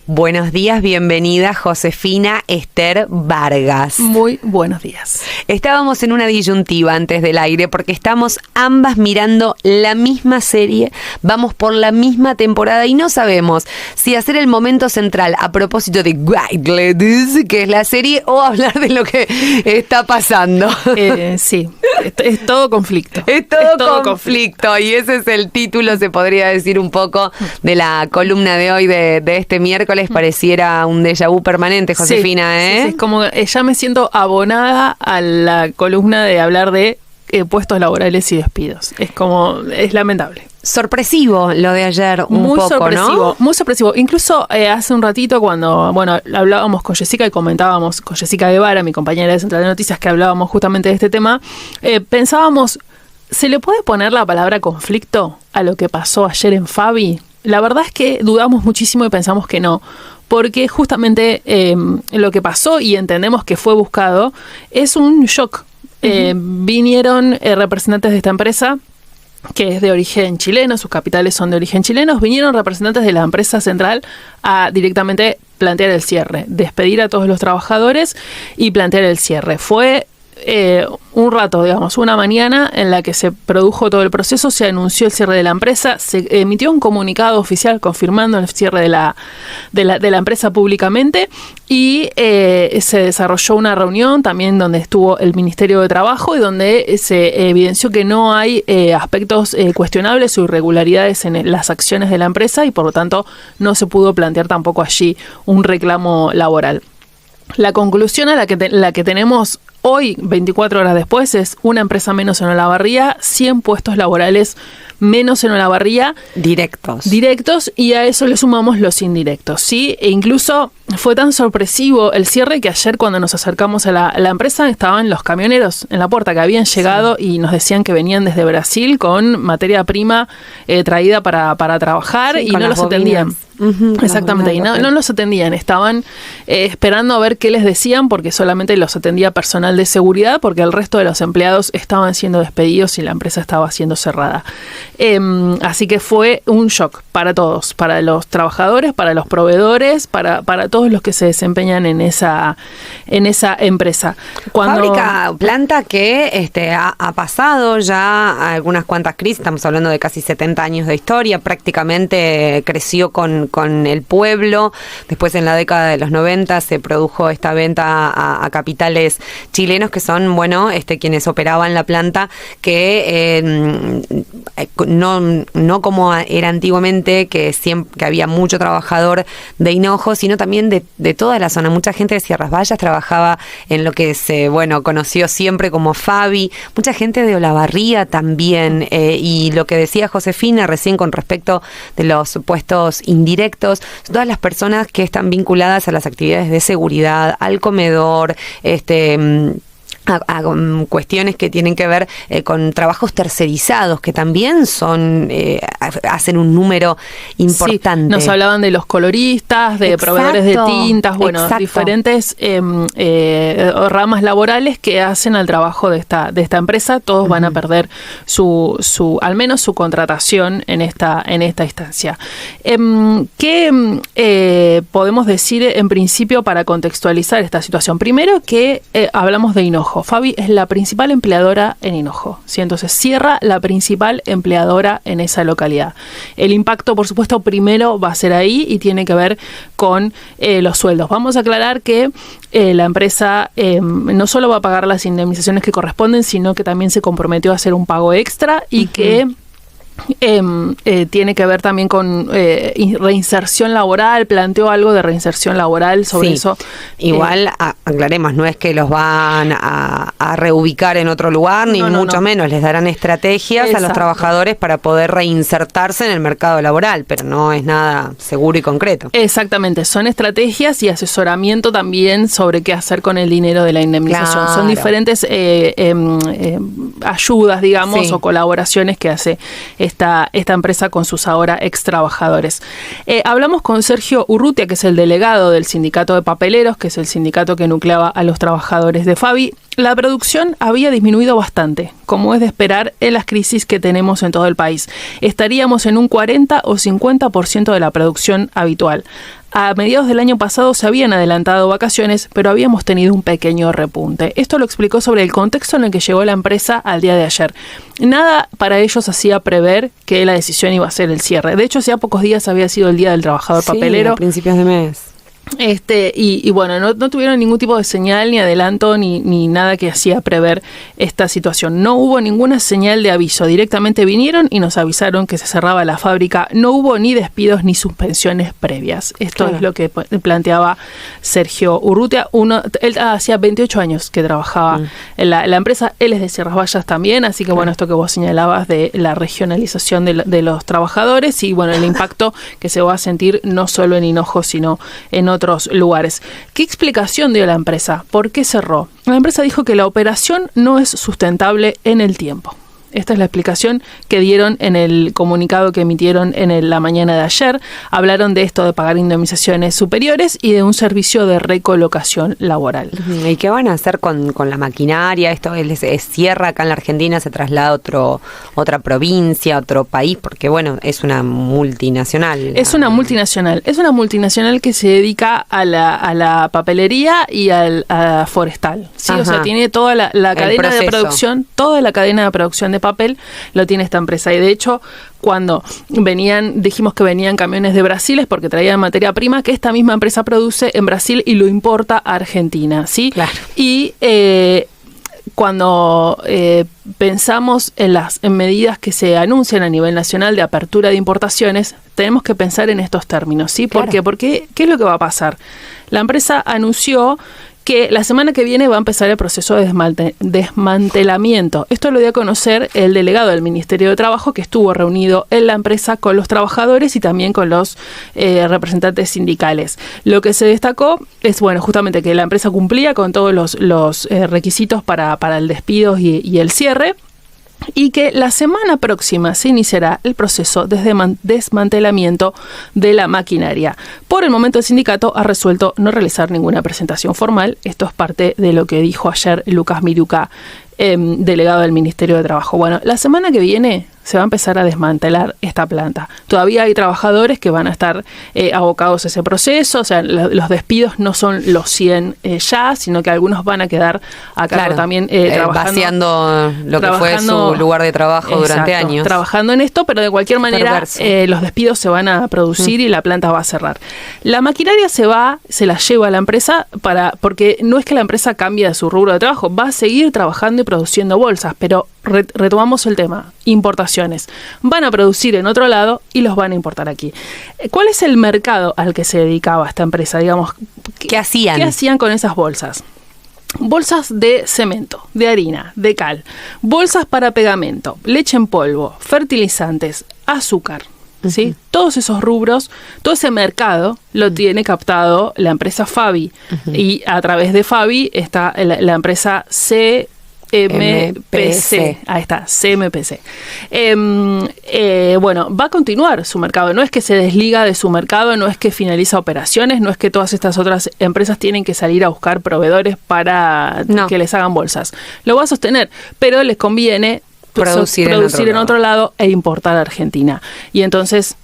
Buenos días, bienvenida Josefina Esther Vargas. Muy buenos días. Estábamos en una disyuntiva antes del aire porque estamos ambas mirando la misma serie, vamos por la misma temporada y no sabemos si hacer el momento central a propósito de White Ladies, que es la serie, o hablar de lo que está pasando. Sí, es todo conflicto. Es todo conflicto y ese es el título, se podría decir un poco, de la columna de hoy de este miércoles. Pareciera un déjà vu permanente, Josefina, sí, es como ya me siento abonada a la columna de hablar de puestos laborales y despidos. Es lamentable. Sorpresivo lo de ayer, muy poco, sorpresivo, ¿no? Muy sorpresivo. Incluso hace un ratito cuando, hablábamos con Jessica y comentábamos, con Jessica Guevara, mi compañera de Central de Noticias, que hablábamos justamente de este tema, pensábamos, ¿se le puede poner la palabra conflicto a lo que pasó ayer en Fabi? La verdad es que dudamos muchísimo y pensamos que no, porque justamente lo que pasó y entendemos que fue buscado es un shock. Vinieron representantes de esta empresa, que es de origen chileno, sus capitales son de origen chilenos, vinieron representantes de la empresa central a directamente plantear el cierre, despedir a todos los trabajadores y plantear el cierre. Fue un rato, digamos, una mañana en la que se produjo todo el proceso, se anunció el cierre de la empresa, se emitió un comunicado oficial confirmando el cierre de la empresa públicamente y se desarrolló una reunión también donde estuvo el Ministerio de Trabajo y donde se evidenció que no hay aspectos cuestionables o irregularidades en las acciones de la empresa y por lo tanto no se pudo plantear tampoco allí un reclamo laboral. La conclusión a la que tenemos hoy, 24 horas después, es una empresa menos en Olavarría, 100 puestos laborales menos en Olavarría. Directos, y a eso le sumamos los indirectos, ¿sí? E incluso fue tan sorpresivo el cierre que ayer cuando nos acercamos a la empresa estaban los camioneros en la puerta que habían llegado y nos decían que venían desde Brasil con materia prima traída para trabajar y no los atendían. Exactamente, y no los atendían, estaban esperando a ver qué les decían porque solamente los atendía personal de seguridad porque el resto de los empleados estaban siendo despedidos y la empresa estaba siendo cerrada. Así que fue un shock para todos, para los trabajadores, para los proveedores, para todos los que se desempeñan en esa empresa. Fábrica, planta que ha pasado ya algunas cuantas crisis, estamos hablando de casi 70 años de historia, prácticamente creció con el pueblo. Después en la década de los 90 se produjo esta venta a capitales chilenos que son, quienes operaban la planta, que no como era antiguamente, que había mucho trabajador de Hinojo, sino también de toda la zona. Mucha gente de Sierras Vallas trabajaba en lo que se conoció siempre como Fabi, mucha gente de Olavarría también, y lo que decía Josefina recién con respecto de los puestos indirectos, todas las personas que están vinculadas a las actividades de seguridad, al comedor, a cuestiones que tienen que ver con trabajos tercerizados, que también hacen un número importante. Sí, nos hablaban de los coloristas, de proveedores de tintas, diferentes ramas laborales que hacen al trabajo de esta empresa. Todos van a perder al menos su contratación en esta instancia. ¿Qué podemos decir en principio para contextualizar esta situación? Primero que hablamos de Hinojo. Fabi es la principal empleadora en Hinojo, ¿sí? Entonces cierra la principal empleadora en esa localidad. El impacto, por supuesto, primero va a ser ahí y tiene que ver con los sueldos. Vamos a aclarar que la empresa no solo va a pagar las indemnizaciones que corresponden, sino que también se comprometió a hacer un pago extra y que tiene que ver también con reinserción laboral, planteó algo de reinserción laboral sobre eso. Igual aclaremos, no es que los van a reubicar en otro lugar, ni mucho menos, les darán estrategias a los trabajadores para poder reinsertarse en el mercado laboral, pero no es nada seguro y concreto. Exactamente, son estrategias y asesoramiento también sobre qué hacer con el dinero de la indemnización. Claro. Son diferentes ayudas, digamos, o colaboraciones que hace esta empresa con sus ahora ex trabajadores. Hablamos con Sergio Urrutia, que es el delegado del sindicato de papeleros, que es el sindicato que nucleaba a los trabajadores de Fabi. La producción había disminuido bastante, como es de esperar en las crisis que tenemos en todo el país. Estaríamos en un 40 o 50% de la producción habitual. a mediados del año pasado se habían adelantado vacaciones, pero habíamos tenido un pequeño repunte. Esto lo explicó sobre el contexto en el que llegó la empresa al día de ayer. Nada para ellos hacía prever que la decisión iba a ser el cierre. De hecho, hacía pocos días había sido el Día del Trabajador Papelero. A principios de mes. Y bueno, no tuvieron ningún tipo de señal, ni adelanto, ni nada que hacía prever esta situación. No hubo ninguna señal de aviso. Directamente vinieron y nos avisaron que se cerraba la fábrica. No hubo ni despidos ni suspensiones previas. Esto es lo que planteaba Sergio Urrutia. Él hacía 28 años que trabajaba en la empresa. Él es de Sierras Vallas también, así que bueno, esto que vos señalabas de la regionalización de los trabajadores y bueno, el impacto que se va a sentir no solo en Hinojo, sino en otros lugares. ¿Qué explicación dio la empresa? ¿Por qué cerró? La empresa dijo que la operación no es sustentable en el tiempo. Esta es la explicación que dieron en el comunicado que emitieron en la mañana de ayer. Hablaron de esto de pagar indemnizaciones superiores y de un servicio de recolocación laboral. ¿Y qué van a hacer con la maquinaria? Esto es cierra acá en la Argentina, se traslada a otra provincia, otro país, porque bueno, es una multinacional. Es una multinacional que se dedica a la papelería y a forestal. ¿Sí? O sea, tiene toda la cadena de producción, de papel lo tiene esta empresa. Y de hecho, cuando dijimos que venían camiones de Brasil es porque traían materia prima que esta misma empresa produce en Brasil y lo importa a Argentina, ¿sí? Claro. Y cuando pensamos en medidas que se anuncian a nivel nacional de apertura de importaciones, tenemos que pensar en estos términos, ¿sí? ¿Por qué? Porque, ¿qué es lo que va a pasar? La empresa anunció que la semana que viene va a empezar el proceso de desmantelamiento. Esto lo dio a conocer el delegado del Ministerio de Trabajo que estuvo reunido en la empresa con los trabajadores y también con los representantes sindicales. Lo que se destacó es, bueno, justamente que la empresa cumplía con todos los requisitos para el despido y el cierre, y que la semana próxima se iniciará el proceso de desmantelamiento de la maquinaria. Por el momento el sindicato ha resuelto no realizar ninguna presentación formal. Esto es parte de lo que dijo ayer Lucas Miruca, delegado del Ministerio de Trabajo. Bueno, la semana que viene se va a empezar a desmantelar esta planta. Todavía hay trabajadores que van a estar abocados a ese proceso, o sea, los despidos no son los 100 ya, sino que algunos van a quedar acá también trabajando. Vaciando lo que fue su lugar de trabajo durante años. Trabajando en esto, pero de cualquier manera los despidos se van a producir y la planta va a cerrar. La maquinaria se la lleva a la empresa porque no es que la empresa cambie de su rubro de trabajo, va a seguir trabajando y produciendo bolsas, pero retomamos el tema, importaciones. Van a producir en otro lado y los van a importar aquí. ¿Cuál es el mercado al que se dedicaba esta empresa? Digamos, ¿qué hacían? ¿Qué hacían con esas bolsas? Bolsas de cemento, de harina, de cal, bolsas para pegamento, leche en polvo, fertilizantes, azúcar. ¿Sí? Todos esos rubros, todo ese mercado lo tiene captado la empresa Fabi. Y a través de Fabi está la empresa CMPC. Ahí está, CMPC. Bueno, va a continuar su mercado. No es que se desliga de su mercado, no es que finaliza operaciones, no es que todas estas otras empresas tienen que salir a buscar proveedores para que les hagan bolsas. Lo va a sostener, pero les conviene producir en otro lado e importar a Argentina. Y entonces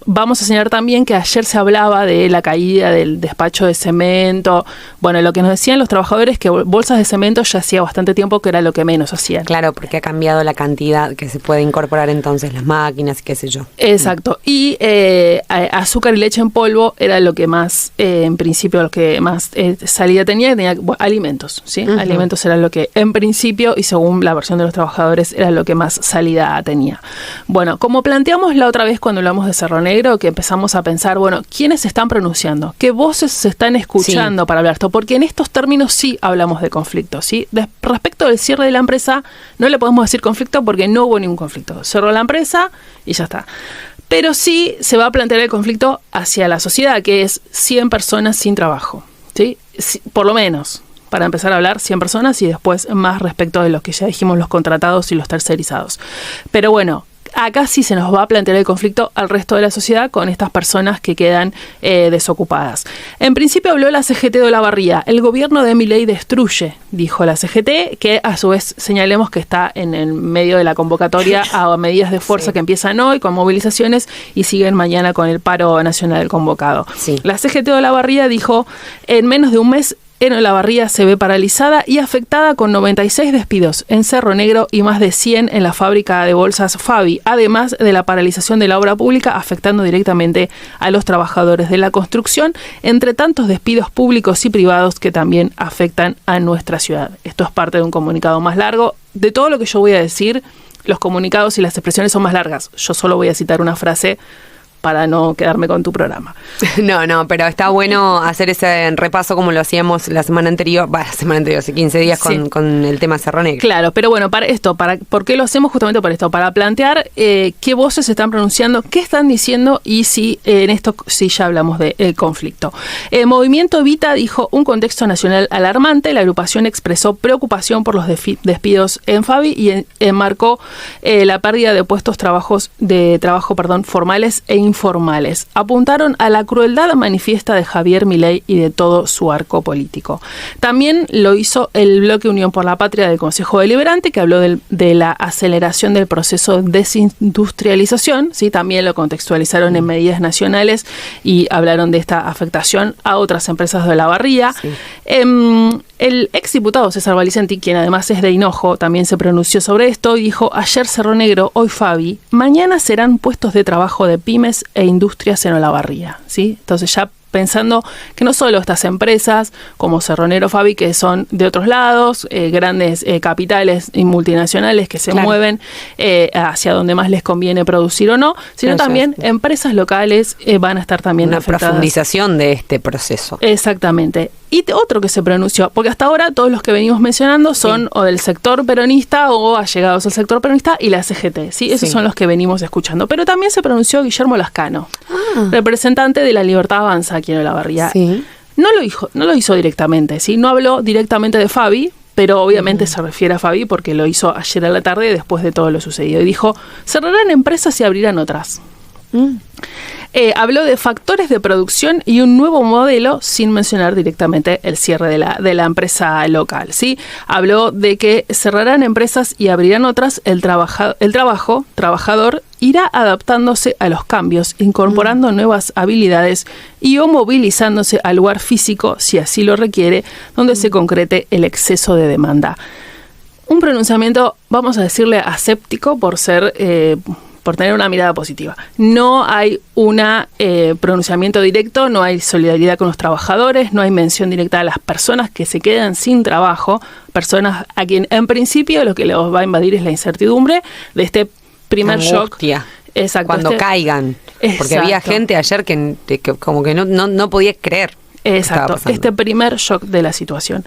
vamos a señalar también que ayer se hablaba de la caída del despacho de cemento. Bueno, lo que nos decían los trabajadores que bolsas de cemento ya hacía bastante tiempo que era lo que menos hacían. Claro, porque ha cambiado la cantidad que se puede incorporar entonces las máquinas, qué sé yo. Exacto. Y azúcar y leche en polvo era lo que más, en principio, lo que más salida tenía alimentos, ¿sí? Alimentos era lo que en principio y según la versión de los trabajadores era lo que más salida tenía. Bueno, como planteamos la otra vez cuando hablamos de Cerro Negro, que empezamos a pensar, bueno, ¿quiénes se están pronunciando? ¿Qué voces se están escuchando para hablar esto? Porque en estos términos sí hablamos de conflicto, ¿sí? Respecto del cierre de la empresa, no le podemos decir conflicto porque no hubo ningún conflicto. Cerró la empresa y ya está. Pero sí se va a plantear el conflicto hacia la sociedad, que es 100 personas sin trabajo, ¿sí? Por lo menos. Para empezar a hablar 100 personas y después más respecto de los que ya dijimos, los contratados y los tercerizados. Pero bueno, acá sí se nos va a plantear el conflicto al resto de la sociedad con estas personas que quedan desocupadas. En principio habló la CGT de Olavarría. El gobierno de Milei destruye, dijo la CGT, que a su vez señalemos que está en el medio de la convocatoria a medidas de fuerza que empiezan hoy con movilizaciones y siguen mañana con el paro nacional convocado. Sí. La CGT de Olavarría dijo, en menos de un mes en Olavarría se ve paralizada y afectada con 96 despidos en Cerro Negro y más de 100 en la fábrica de bolsas Fabi, además de la paralización de la obra pública afectando directamente a los trabajadores de la construcción, entre tantos despidos públicos y privados que también afectan a nuestra ciudad. Esto es parte de un comunicado más largo. De todo lo que yo voy a decir, los comunicados y las expresiones son más largas. Yo solo voy a citar una frase para no quedarme con tu programa. No, pero está bueno hacer ese repaso como lo hacíamos la semana anterior, hace 15 días con el tema Cerro Negro. Claro, pero bueno, ¿por qué lo hacemos? Justamente por esto, para plantear qué voces se están pronunciando, qué están diciendo y si en esto sí ya hablamos del conflicto. Movimiento Evita dijo un contexto nacional alarmante. La agrupación expresó preocupación por los despidos en Fabi y enmarcó la pérdida de puestos de trabajo formales e informales. Apuntaron a la crueldad manifiesta de Javier Milei y de todo su arco político. También lo hizo el Bloque Unión por la Patria del Consejo Deliberante, que habló de la aceleración del proceso de desindustrialización. ¿Sí? También lo contextualizaron en medidas nacionales y hablaron de esta afectación a otras empresas de Olavarría. Sí. El exdiputado César Valicenti, quien además es de Hinojo, también se pronunció sobre esto y dijo: ayer Cerro Negro, hoy Fabi, mañana serán puestos de trabajo de pymes e industrias en Olavarría. ¿Sí? Entonces ya pensando que no solo estas empresas como Cerro Negro, Fabi, que son de otros lados, grandes capitales y multinacionales que se mueven hacia donde más les conviene producir o no, sino también empresas locales van a estar también afectadas. Una profundización de este proceso. Exactamente. Y otro que se pronunció, porque hasta ahora todos los que venimos mencionando son o del sector peronista o allegados al sector peronista y la CGT, ¿sí? Esos son los que venimos escuchando. Pero también se pronunció Guillermo Lascano, representante de la Libertad Avanza aquí en Olavarría. Sí. No lo hizo directamente, ¿sí? No habló directamente de Fabi, pero obviamente se refiere a Fabi porque lo hizo ayer a la tarde después de todo lo sucedido. Y dijo, cerrarán empresas y abrirán otras. Habló de factores de producción y un nuevo modelo sin mencionar directamente el cierre de la empresa local, ¿sí? Habló de que cerrarán empresas y abrirán otras. El trabajador irá adaptándose a los cambios, incorporando nuevas habilidades y o movilizándose al lugar físico, si así lo requiere, donde se concrete el exceso de demanda. Un pronunciamiento, vamos a decirle, aséptico por tener una mirada positiva. No hay un pronunciamiento directo, no hay solidaridad con los trabajadores, no hay mención directa a las personas que se quedan sin trabajo, personas a quien en principio lo que les va a invadir es la incertidumbre de este primer shock. Exacto. Cuando caigan. Exacto. Porque había gente ayer que como que no podía creer. Exacto. Este primer shock de la situación.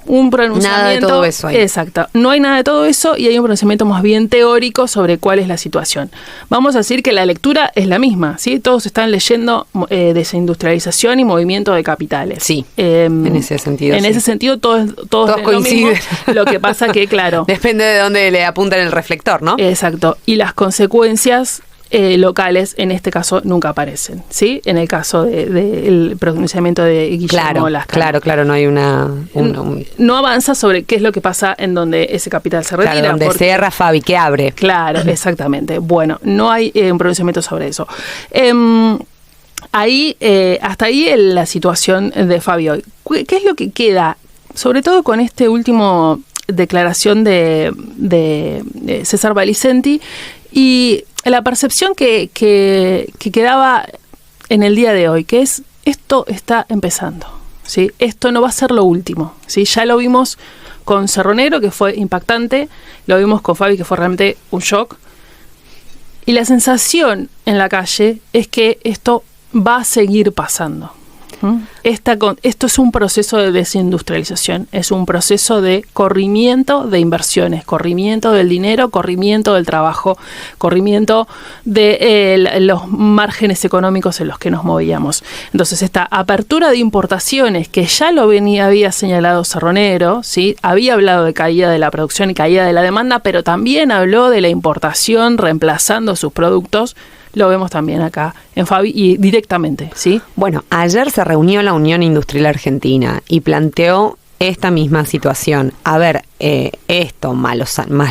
Un pronunciamiento. Nada de todo eso hay. Exacto. No hay nada de todo eso y hay un pronunciamiento más bien teórico sobre cuál es la situación. Vamos a decir que la lectura es la misma, ¿sí? Todos están leyendo desindustrialización y movimiento de capitales. Sí, en ese sentido. En ese sentido todos coinciden. Lo que pasa que, claro. Depende de dónde le apuntan el reflector, ¿no? Exacto. Y las consecuencias locales, en este caso, nunca aparecen, ¿sí? En el caso del pronunciamiento de Guillermo Lascano. Claro, no hay no avanza sobre qué es lo que pasa en donde ese capital se retira. Claro, donde cierra Fabi, que abre. Claro, exactamente. Bueno, no hay un pronunciamiento sobre eso. Hasta ahí la situación de Fabi hoy. ¿Qué es lo que queda? Sobre todo con este último declaración de César Valicenti y la percepción que quedaba en el día de hoy, que es, esto está empezando, ¿sí? Esto no va a ser lo último, ¿sí? Ya lo vimos con Cerro Negro, que fue impactante, lo vimos con Fabi, que fue realmente un shock, y la sensación en la calle es que esto va a seguir pasando. Esto es un proceso de desindustrialización, es un proceso de corrimiento de inversiones, corrimiento del dinero, corrimiento del trabajo, corrimiento de los márgenes económicos en los que nos movíamos. Entonces, esta apertura de importaciones, que ya había señalado Cerronero, ¿sí? Había hablado de caída de la producción y caída de la demanda, pero también habló de la importación reemplazando sus productos. Lo vemos también acá en Fabi y directamente, ¿sí? Bueno, ayer se reunió la Unión Industrial Argentina y planteó esta misma situación. A ver, esto, más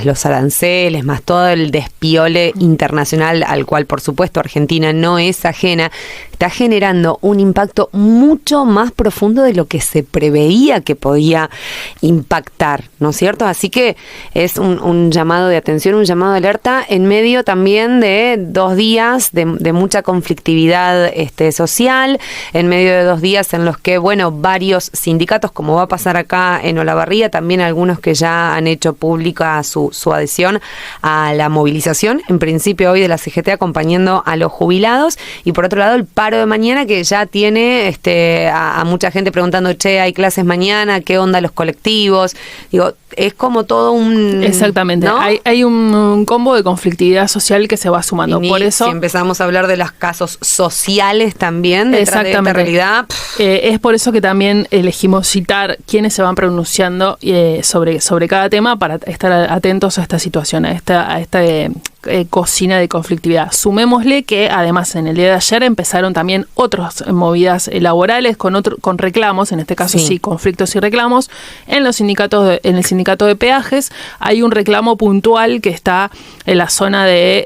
los aranceles, más todo el despiole internacional al cual, por supuesto, Argentina no es ajena, está generando un impacto mucho más profundo de lo que se preveía que podía impactar, ¿no es cierto? Así que es un llamado de atención, un llamado de alerta en medio también de 2 días de mucha conflictividad social, en medio de 2 días en los que, bueno, varios sindicatos, como va a pasar acá en Olavarría, también algunos que ya han hecho pública su adhesión a la movilización, en principio hoy de la CGT acompañando a los jubilados, y por otro lado el paro de mañana que ya tiene a mucha gente preguntando, hay clases mañana, ¿qué onda los colectivos? Digo, es como todo un... Exactamente, ¿no? Hay un combo de conflictividad social que se va sumando. Por eso, si empezamos a hablar de los casos sociales también detrás de esta realidad... es por eso que también elegimos citar quiénes se van pronunciando sobre cada tema para estar atentos a esta situación, a esta cocina de conflictividad. Sumémosle que además en el día de ayer empezaron también otras movidas laborales con reclamos, en este caso sí, conflictos y reclamos en los sindicatos, en el sindicato de peajes. Hay un reclamo puntual que está en la zona de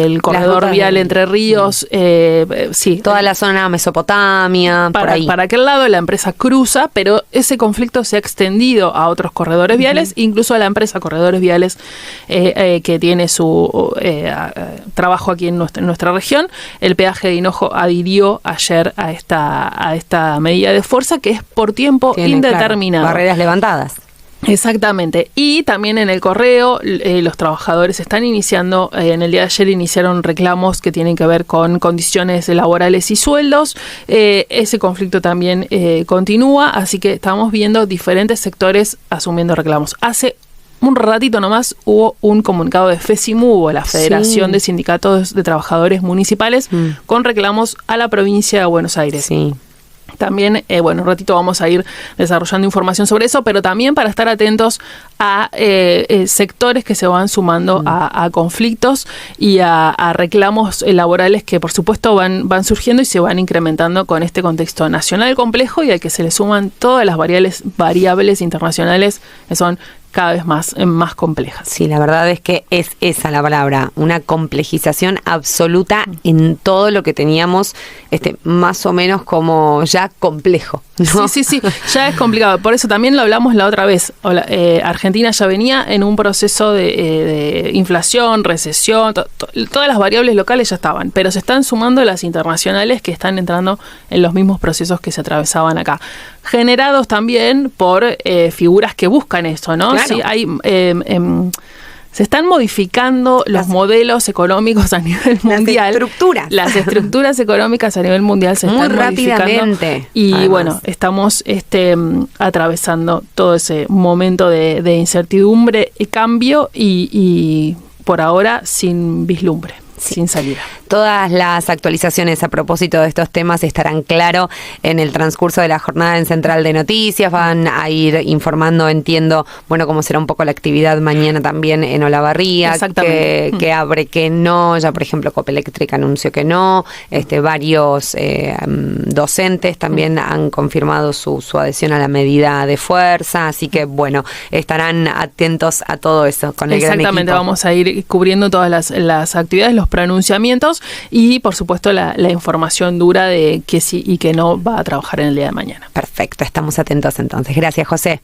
el corredor vial Entre Ríos, toda la zona Mesopotamia, por ahí. Para aquel lado la empresa cruza, pero ese conflicto se ha extendido a otros corredores viales, incluso a la empresa Corredores Viales que tiene su trabajo aquí en nuestra región. El peaje de Hinojo adhirió ayer a esta medida de fuerza que es por tiempo indeterminado. Claro, barreras levantadas. Exactamente. Y también en el correo los trabajadores están iniciando, en el día de ayer iniciaron reclamos que tienen que ver con condiciones laborales y sueldos. Ese conflicto también continúa, así que estamos viendo diferentes sectores asumiendo reclamos. Hace un ratito nomás hubo un comunicado de FESIMUBO, la Federación de Sindicatos de Trabajadores Municipales, con reclamos a la provincia de Buenos Aires. Sí. También, un ratito vamos a ir desarrollando información sobre eso, pero también para estar atentos a sectores que se van sumando a conflictos y a reclamos laborales que por supuesto van surgiendo y se van incrementando con este contexto nacional complejo y al que se le suman todas las variables internacionales que son cada vez más complejas. Sí, la verdad es que es esa la palabra, una complejización absoluta en todo lo que teníamos más o menos como ya complejo, ¿no? Sí, ya es complicado. Por eso también lo hablamos la otra vez. Argentina ya venía en un proceso de inflación, recesión, todas las variables locales ya estaban, pero se están sumando las internacionales que están entrando en los mismos procesos que se atravesaban acá, generados también por figuras que buscan eso, ¿no? Claro. Sí, hay se están modificando los modelos económicos a nivel mundial. Las estructuras económicas a nivel mundial se están modificando. Y además, bueno, estamos atravesando todo ese momento de incertidumbre y cambio y por ahora sin vislumbre. Sin salida. Todas las actualizaciones a propósito de estos temas estarán claro en el transcurso de la jornada en Central de Noticias. Van a ir informando, entiendo, cómo será un poco la actividad mañana también en Olavarría, que abre, que no. Ya, por ejemplo, Copeléctrica anunció que no. Varios docentes también han confirmado su adhesión a la medida de fuerza. Así que, estarán atentos a todo eso con el gran equipo. Exactamente, vamos a ir cubriendo todas las actividades, los pronunciamientos y, por supuesto, la información dura de que sí y que no va a trabajar en el día de mañana. Perfecto, estamos atentos entonces. Gracias, José.